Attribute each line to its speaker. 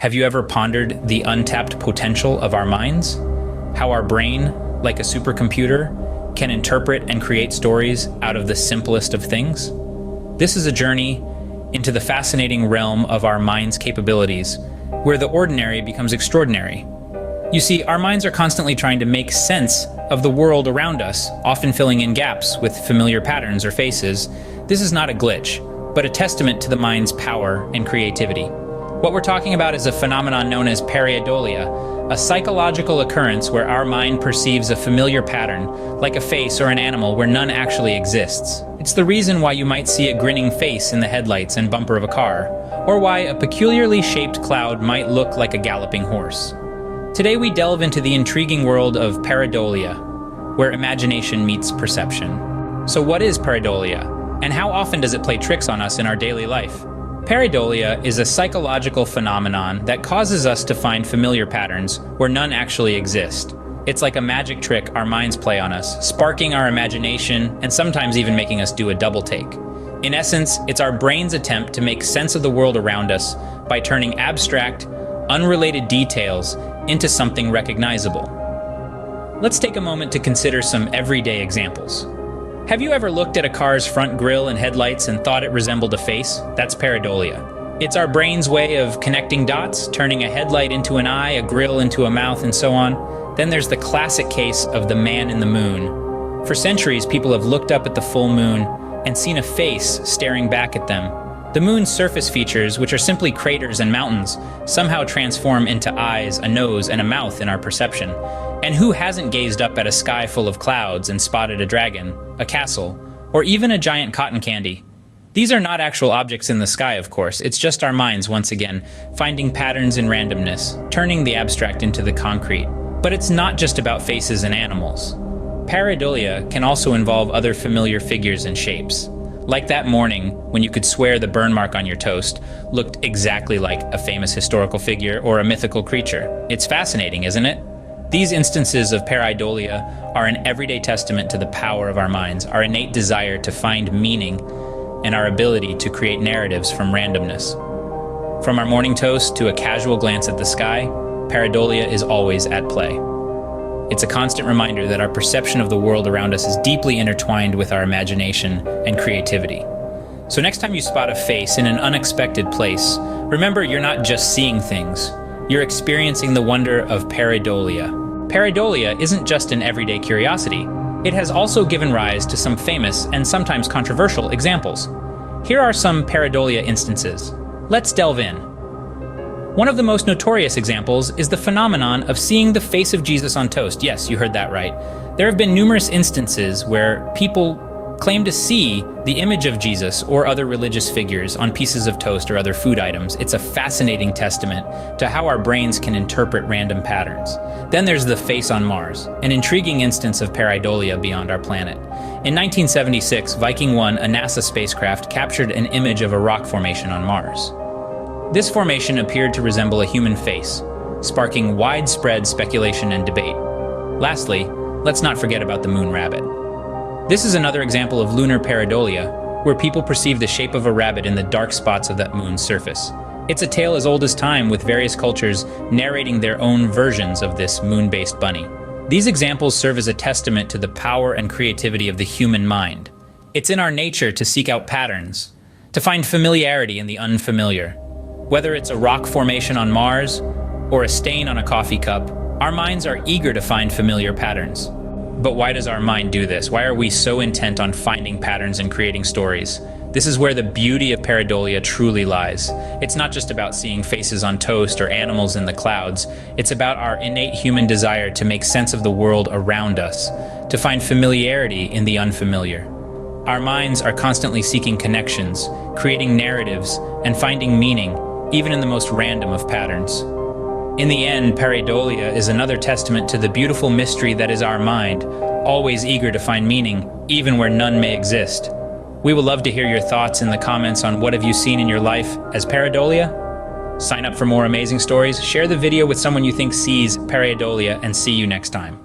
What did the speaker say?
Speaker 1: Have you ever pondered the untapped potential of our minds? How our brain, like a supercomputer, can interpret and create stories out of the simplest of things? This is a journey into the fascinating realm of our mind's capabilities, where the ordinary becomes extraordinary. You see, our minds are constantly trying to make sense of the world around us, often filling in gaps with familiar patterns or faces. This is not a glitch, but a testament to the mind's power and creativity. What we're talking about is a phenomenon known as pareidolia, a psychological occurrence where our mind perceives a familiar pattern, like a face or an animal where none actually exists. It's the reason why you might see a grinning face in the headlights and bumper of a car, or why a peculiarly shaped cloud might look like a galloping horse. Today we delve into the intriguing world of pareidolia, where imagination meets perception. So what is pareidolia, and how often does it play tricks on us in our daily life? Pareidolia is a psychological phenomenon that causes us to find familiar patterns where none actually exist. It's like a magic trick our minds play on us, sparking our imagination and sometimes even making us do a double take. In essence, it's our brain's attempt to make sense of the world around us by turning abstract, unrelated details into something recognizable. Let's take a moment to consider some everyday examples. Have you ever looked at a car's front grille and headlights and thought it resembled a face? That's pareidolia. It's our brain's way of connecting dots, turning a headlight into an eye, a grille into a mouth, and so on. Then there's the classic case of the man in the moon. For centuries, people have looked up at the full moon and seen a face staring back at them. The moon's surface features, which are simply craters and mountains, somehow transform into eyes, a nose, and a mouth in our perception. And who hasn't gazed up at a sky full of clouds and spotted a dragon, a castle, or even a giant cotton candy? These are not actual objects in the sky, of course. It's just our minds, once again, finding patterns in randomness, turning the abstract into the concrete. But it's not just about faces and animals. Pareidolia can also involve other familiar figures and shapes. Like that morning when you could swear the burn mark on your toast looked exactly like a famous historical figure or a mythical creature. It's fascinating, isn't it? These instances of pareidolia are an everyday testament to the power of our minds, our innate desire to find meaning, and our ability to create narratives from randomness. From our morning toast to a casual glance at the sky, pareidolia is always at play. It's a constant reminder that our perception of the world around us is deeply intertwined with our imagination and creativity. So next time you spot a face in an unexpected place, remember you're not just seeing things, you're experiencing the wonder of pareidolia. Pareidolia isn't just an everyday curiosity. It has also given rise to some famous and sometimes controversial examples. Here are some pareidolia instances. Let's delve in. One of the most notorious examples is the phenomenon of seeing the face of Jesus on toast. Yes, you heard that right. There have been numerous instances where people claim to see the image of Jesus or other religious figures on pieces of toast or other food items. It's a fascinating testament to how our brains can interpret random patterns. Then there's the face on Mars, an intriguing instance of pareidolia beyond our planet. In 1976, Viking 1, a NASA spacecraft, captured an image of a rock formation on Mars. This formation appeared to resemble a human face, sparking widespread speculation and debate. Lastly, let's not forget about the moon rabbit. This is another example of lunar pareidolia, where people perceive the shape of a rabbit in the dark spots of that moon's surface. It's a tale as old as time, with various cultures narrating their own versions of this moon-based bunny. These examples serve as a testament to the power and creativity of the human mind. It's in our nature to seek out patterns, to find familiarity in the unfamiliar. Whether it's a rock formation on Mars or a stain on a coffee cup, our minds are eager to find familiar patterns. But why does our mind do this? Why are we so intent on finding patterns and creating stories? This is where the beauty of pareidolia truly lies. It's not just about seeing faces on toast or animals in the clouds. It's about our innate human desire to make sense of the world around us, to find familiarity in the unfamiliar. Our minds are constantly seeking connections, creating narratives, and finding meaning, even in the most random of patterns. In the end, pareidolia is another testament to the beautiful mystery that is our mind, always eager to find meaning, even where none may exist. We would love to hear your thoughts in the comments on what have you seen in your life as pareidolia? Sign up for more amazing stories, share the video with someone you think sees pareidolia, and see you next time.